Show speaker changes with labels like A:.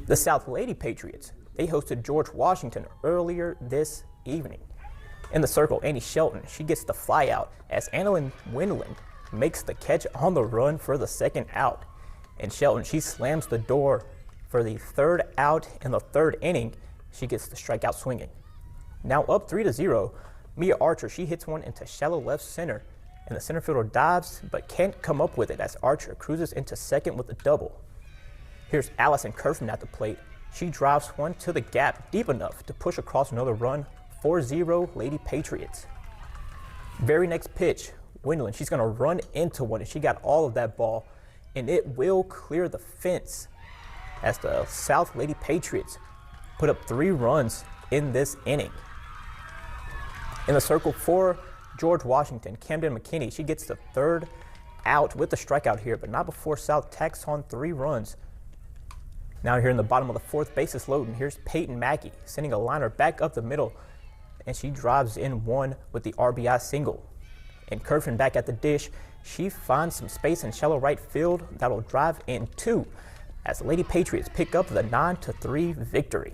A: The South Lady Patriots, they hosted George Washington earlier this evening. In the circle, Annie Shelton, she gets the fly out as Annalyn Wendland makes the catch on the run for the second out. And Shelton, she slams the door for the third out in the third inning. She gets the strikeout swinging. Now up 3-0, Mia Archer, she hits one into shallow left center, and the center fielder dives but can't come up with it as Archer cruises into second with a double. Here's Allison Kerfman at the plate. She drives one to the gap deep enough to push across another run. 4-0 Lady Patriots. Very next pitch, Wendland, she's going to run into one, and she got all of that ball, and it will clear the fence as the South Lady Patriots put up 3 runs in this inning. In the circle for George Washington, Camden McKinney, she gets the third out with the strikeout here, but not before South tacks on 3 runs. Now here in the bottom of the fourth, bases loading. Here's Peyton Mackey sending a liner back up the middle, and she drives in one with the RBI single. And Kerfman back at the dish, she finds some space in shallow right field that'll drive in 2 as the Lady Patriots pick up the 9-3 victory.